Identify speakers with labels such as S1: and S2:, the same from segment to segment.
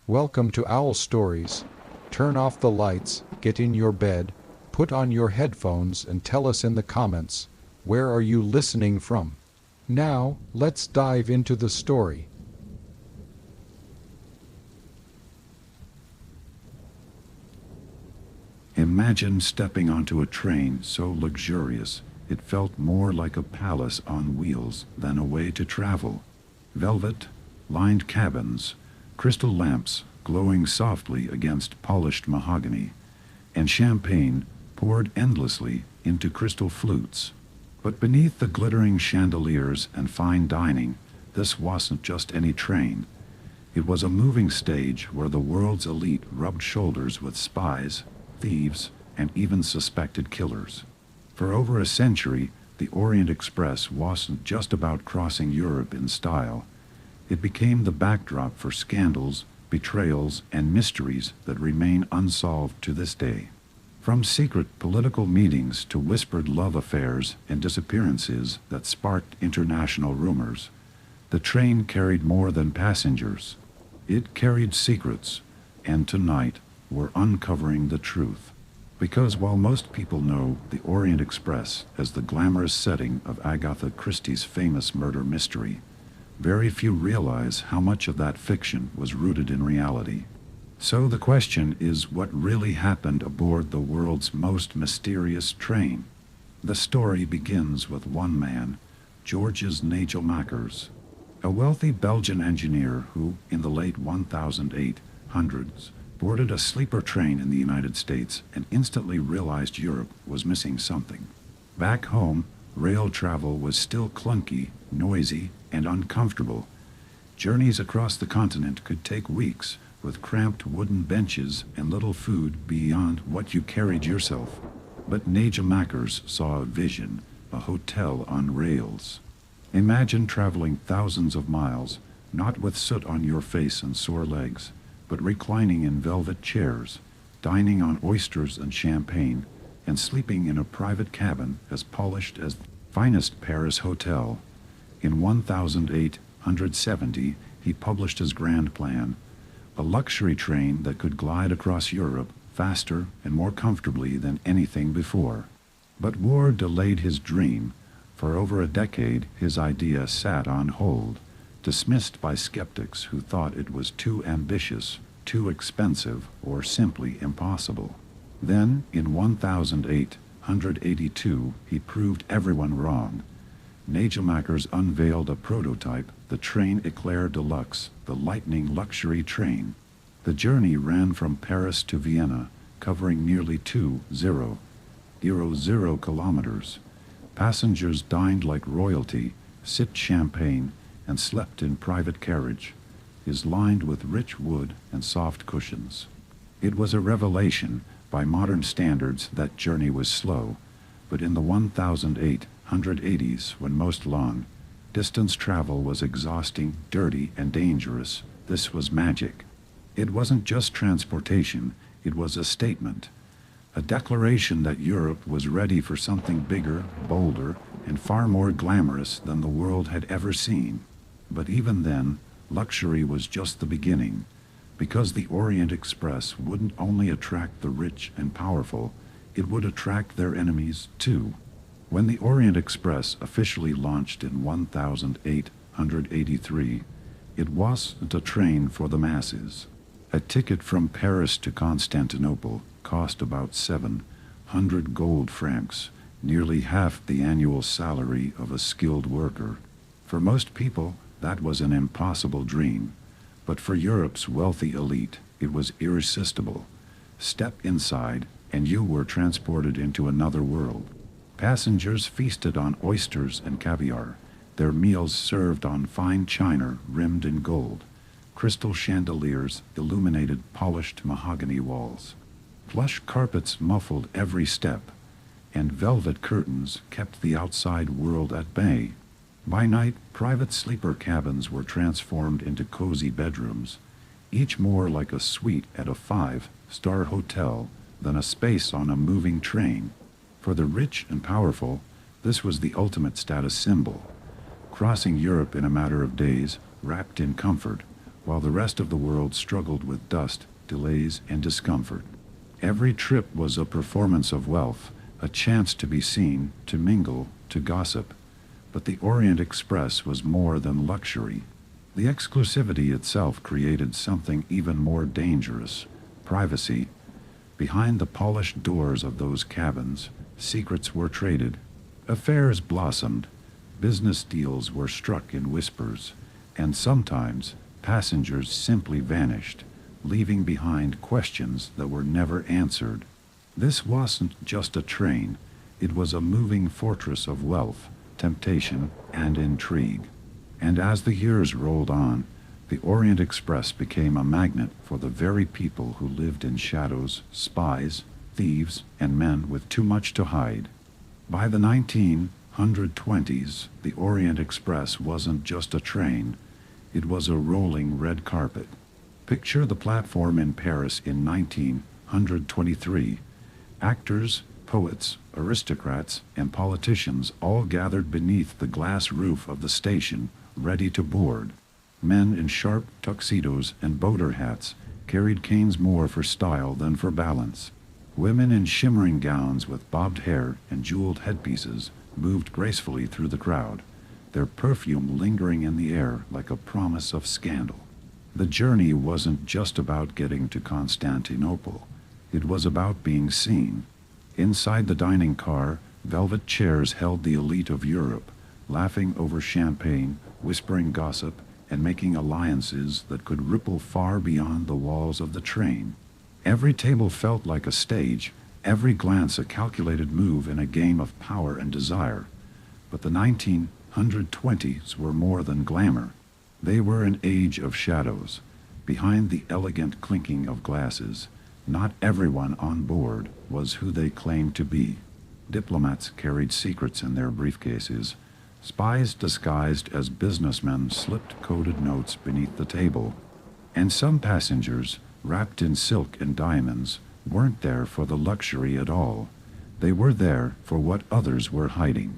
S1: Welcome to Owl Stories. Turn off the lights, get in your bed, put on your headphones and tell us in the comments, where are you listening from? Now, let's dive into the story.
S2: Imagine stepping onto a train so luxurious it felt more like a palace on wheels than a way to travel. Velvet-lined cabins, crystal lamps glowing softly against polished mahogany, and champagne poured endlessly into crystal flutes. But beneath the glittering chandeliers and fine dining, this wasn't just any train. It was a moving stage where the world's elite rubbed shoulders with spies, thieves, and even suspected killers. For over a century, the Orient Express wasn't just about crossing Europe in style. It became the backdrop for scandals, betrayals, and mysteries that remain unsolved to this day. From secret political meetings to whispered love affairs and disappearances that sparked international rumors, the train carried more than passengers. It carried secrets, and tonight we're uncovering the truth. Because while most people know the Orient Express as the glamorous setting of Agatha Christie's famous murder mystery, very few realize how much of that fiction was rooted in reality. So the question is, what really happened aboard the world's most mysterious train? The story begins with one man, Georges Nagelmakers, a wealthy Belgian engineer who, in the late 1800s, boarded a sleeper train in the United States and instantly realized Europe was missing something. Back home, rail travel was still clunky, noisy, and uncomfortable. Journeys across the continent could take weeks, with cramped wooden benches and little food beyond what you carried yourself. But Nagelmakers saw a vision, a hotel on rails. Imagine traveling thousands of miles, not with soot on your face and sore legs, but reclining in velvet chairs, dining on oysters and champagne, and sleeping in a private cabin as polished as the finest Paris hotel. In 1870, he published his grand plan, a luxury train that could glide across Europe faster and more comfortably than anything before. But war delayed his dream. For over a decade, his idea sat on hold, dismissed by skeptics who thought it was too ambitious, too expensive, or simply impossible. Then, in 1882, he proved everyone wrong. Nagelmakers unveiled a prototype, the train Eclair Deluxe, the lightning luxury train. The journey ran from Paris to Vienna, covering nearly 2,000 kilometers. Passengers dined like royalty, sipped champagne, and slept in private carriage, is lined with rich wood and soft cushions. It was a revelation. By modern standards, that journey was slow, but in the 1880s, when most long-distance travel was exhausting, dirty, and dangerous, this was magic. It wasn't just transportation, it was a statement, a declaration that Europe was ready for something bigger, bolder, and far more glamorous than the world had ever seen. But even then, luxury was just the beginning, because the Orient Express wouldn't only attract the rich and powerful, it would attract their enemies too. When the Orient Express officially launched in 1883, it wasn't a train for the masses. A ticket from Paris to Constantinople cost about 700 gold francs, nearly half the annual salary of a skilled worker. For most people, that was an impossible dream. But for Europe's wealthy elite, it was irresistible. Step inside, and you were transported into another world. Passengers feasted on oysters and caviar, their meals served on fine china rimmed in gold. Crystal chandeliers illuminated polished mahogany walls. Plush carpets muffled every step, and velvet curtains kept the outside world at bay. By night, private sleeper cabins were transformed into cozy bedrooms, each more like a suite at a five-star hotel than a space on a moving train. For the rich and powerful, this was the ultimate status symbol. Crossing Europe in a matter of days, wrapped in comfort, while the rest of the world struggled with dust, delays, and discomfort. Every trip was a performance of wealth, a chance to be seen, to mingle, to gossip. But the Orient Express was more than luxury. The exclusivity itself created something even more dangerous: privacy. Behind the polished doors of those cabins, secrets were traded, affairs blossomed, business deals were struck in whispers, and sometimes passengers simply vanished, leaving behind questions that were never answered. This wasn't just a train, it was a moving fortress of wealth, temptation, and intrigue. And as the years rolled on, the Orient Express became a magnet for the very people who lived in shadows: spies, thieves, and men with too much to hide. By the 1920s, the Orient Express wasn't just a train, it was a rolling red carpet. Picture the platform in Paris in 1923. Actors, poets, aristocrats, and politicians all gathered beneath the glass roof of the station, ready to board. Men in sharp tuxedos and boater hats carried canes more for style than for balance. Women in shimmering gowns with bobbed hair and jeweled headpieces moved gracefully through the crowd, their perfume lingering in the air like a promise of scandal. The journey wasn't just about getting to Constantinople. It was about being seen. Inside the dining car, velvet chairs held the elite of Europe, laughing over champagne, whispering gossip, and making alliances that could ripple far beyond the walls of the train. Every table felt like a stage, every glance a calculated move in a game of power and desire. But the 1920s were more than glamour. They were an age of shadows. Behind the elegant clinking of glasses, not everyone on board was who they claimed to be. Diplomats carried secrets in their briefcases. Spies disguised as businessmen slipped coded notes beneath the table. And some passengers, wrapped in silk and diamonds, weren't there for the luxury at all. They were there for what others were hiding.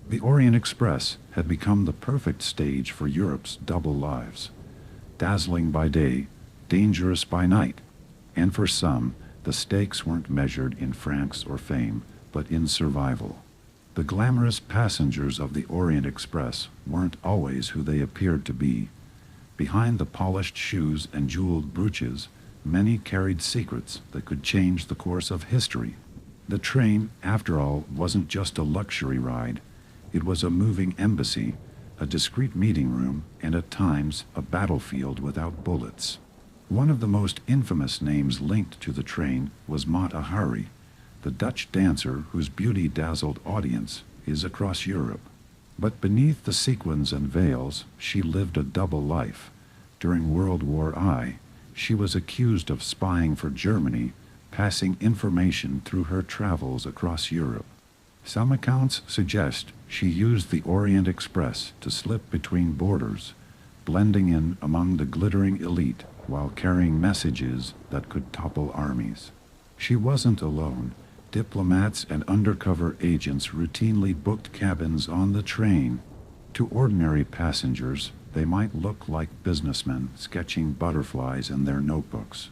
S2: The Orient Express had become the perfect stage for Europe's double lives. Dazzling by day, dangerous by night. And for some, the stakes weren't measured in francs or fame, but in survival. The glamorous passengers of the Orient Express weren't always who they appeared to be. Behind the polished shoes and jeweled brooches, many carried secrets that could change the course of history. The train, after all, wasn't just a luxury ride. It was a moving embassy, a discreet meeting room, and at times a battlefield without bullets. One of the most infamous names linked to the train was Mata Hari, the Dutch dancer whose beauty dazzled audiences across Europe. But beneath the sequins and veils, she lived a double life. During World War I, she was accused of spying for Germany, passing information through her travels across Europe. Some accounts suggest she used the Orient Express to slip between borders, blending in among the glittering elite while carrying messages that could topple armies. She wasn't alone. Diplomats and undercover agents routinely booked cabins on the train. To ordinary passengers, they might look like businessmen sketching butterflies in their notebooks.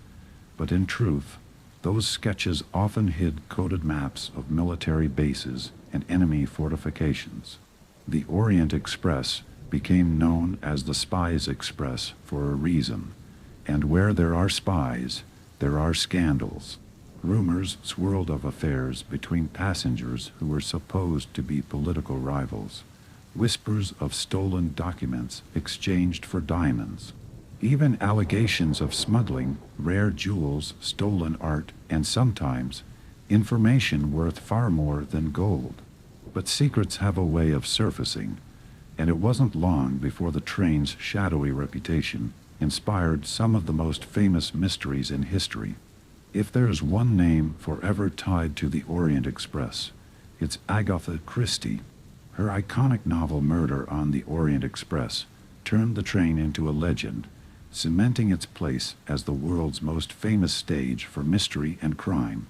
S2: But in truth, those sketches often hid coded maps of military bases and enemy fortifications. The Orient Express became known as the Spies Express for a reason. And where there are spies, there are scandals. Rumors swirled of affairs between passengers who were supposed to be political rivals. Whispers of stolen documents exchanged for diamonds. Even allegations of smuggling rare jewels, stolen art, and sometimes information worth far more than gold. But secrets have a way of surfacing, and it wasn't long before the train's shadowy reputation inspired some of the most famous mysteries in history. If there's one name forever tied to the Orient Express, it's Agatha Christie. Her iconic novel Murder on the Orient Express turned the train into a legend, cementing its place as the world's most famous stage for mystery and crime.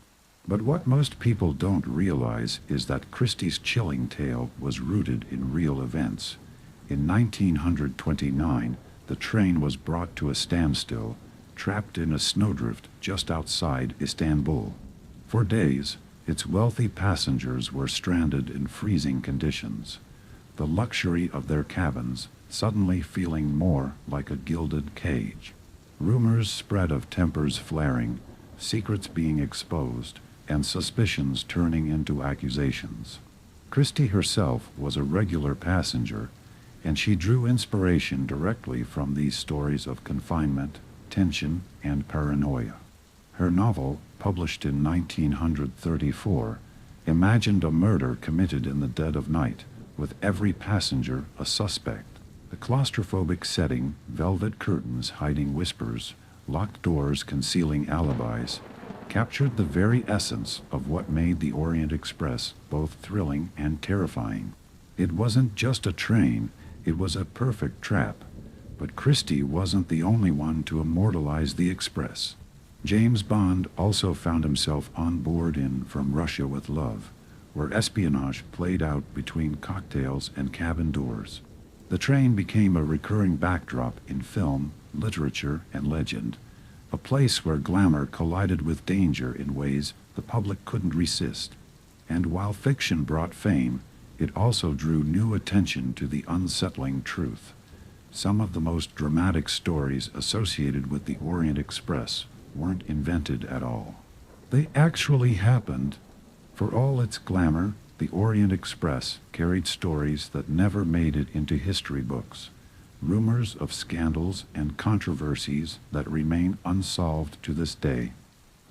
S2: But what most people don't realize is that Christie's chilling tale was rooted in real events. In 1929, the train was brought to a standstill, trapped in a snowdrift just outside Istanbul. For days, its wealthy passengers were stranded in freezing conditions, the luxury of their cabins suddenly feeling more like a gilded cage. Rumors spread of tempers flaring, secrets being exposed, and suspicions turning into accusations. Christie herself was a regular passenger, and she drew inspiration directly from these stories of confinement, tension, and paranoia. Her novel, published in 1934, imagined a murder committed in the dead of night, with every passenger a suspect. The claustrophobic setting, velvet curtains hiding whispers, locked doors concealing alibis, captured the very essence of what made the Orient Express both thrilling and terrifying. It wasn't just a train, it was a perfect trap. But Christie wasn't the only one to immortalize the Express. James Bond also found himself on board in From Russia with Love, where espionage played out between cocktails and cabin doors. The train became a recurring backdrop in film, literature, and legend, a place where glamour collided with danger in ways the public couldn't resist. And while fiction brought fame, it also drew new attention to the unsettling truth. Some of the most dramatic stories associated with the Orient Express weren't invented at all. They actually happened. For all its glamour, the Orient Express carried stories that never made it into history books, rumors of scandals and controversies that remain unsolved to this day.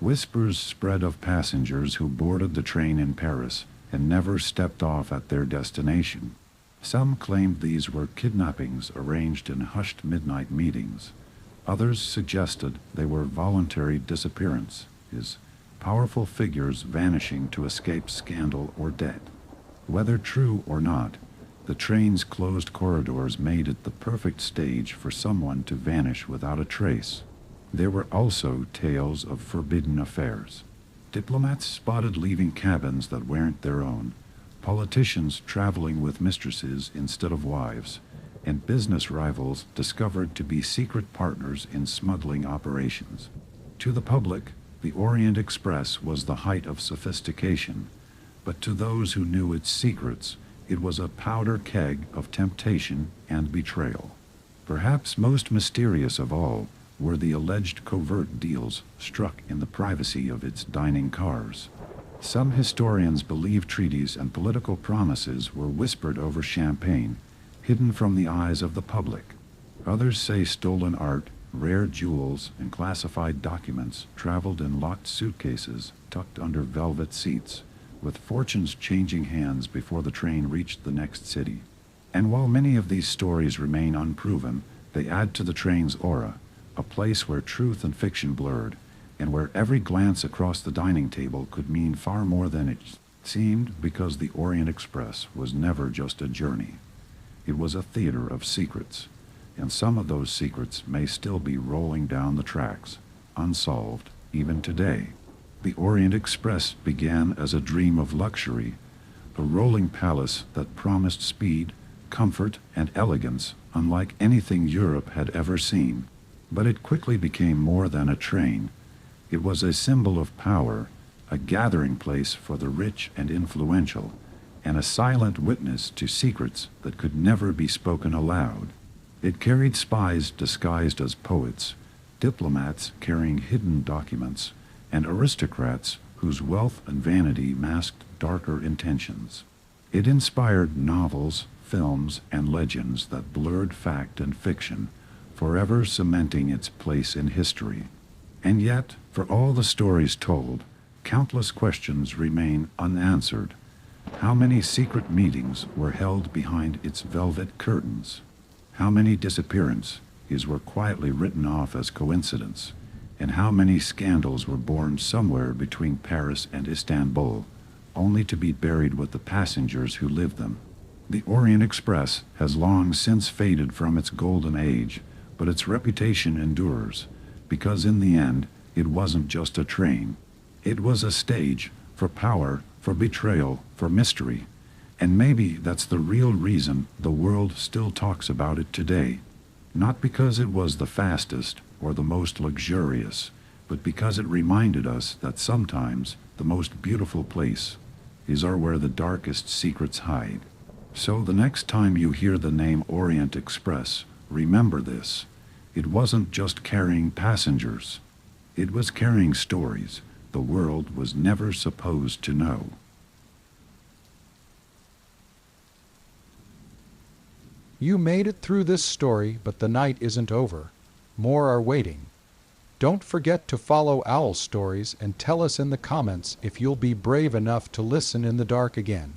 S2: Whispers spread of passengers who boarded the train in Paris and never stepped off at their destination. Some claimed these were kidnappings arranged in hushed midnight meetings. Others suggested they were voluntary disappearances, powerful figures vanishing to escape scandal or debt. Whether true or not, the train's closed corridors made it the perfect stage for someone to vanish without a trace. There were also tales of forbidden affairs. Diplomats spotted leaving cabins that weren't their own, politicians traveling with mistresses instead of wives, and business rivals discovered to be secret partners in smuggling operations. To the public, the Orient Express was the height of sophistication, but to those who knew its secrets, it was a powder keg of temptation and betrayal. Perhaps most mysterious of all were the alleged covert deals struck in the privacy of its dining cars. Some historians believe treaties and political promises were whispered over champagne, hidden from the eyes of the public. Others say stolen art, rare jewels, and classified documents traveled in locked suitcases tucked under velvet seats, with fortunes changing hands before the train reached the next city. And while many of these stories remain unproven, they add to the train's aura, a place where truth and fiction blurred, and where every glance across the dining table could mean far more than it seemed, because the Orient Express was never just a journey. It was a theater of secrets, and some of those secrets may still be rolling down the tracks, unsolved even today. The Orient Express began as a dream of luxury, a rolling palace that promised speed, comfort, and elegance unlike anything Europe had ever seen. But it quickly became more than a train. It was a symbol of power, a gathering place for the rich and influential, and a silent witness to secrets that could never be spoken aloud. It carried spies disguised as poets, diplomats carrying hidden documents, and aristocrats whose wealth and vanity masked darker intentions. It inspired novels, films, and legends that blurred fact and fiction, forever cementing its place in history. And yet, for all the stories told, countless questions remain unanswered. How many secret meetings were held behind its velvet curtains? How many disappearances were quietly written off as coincidence? And how many scandals were born somewhere between Paris and Istanbul, only to be buried with the passengers who lived them? The Orient Express has long since faded from its golden age, but its reputation endures, because in the end, it wasn't just a train. It was a stage for power, for betrayal, for mystery. And maybe that's the real reason the world still talks about it today. Not because it was the fastest or the most luxurious, but because it reminded us that sometimes the most beautiful place is where the darkest secrets hide. So the next time you hear the name Orient Express, remember this. It wasn't just carrying passengers. It was carrying stories the world was never supposed to know.
S1: You made it through this story, but the night isn't over. More are waiting. Don't forget to follow Owl Stories and tell us in the comments if you'll be brave enough to listen in the dark again.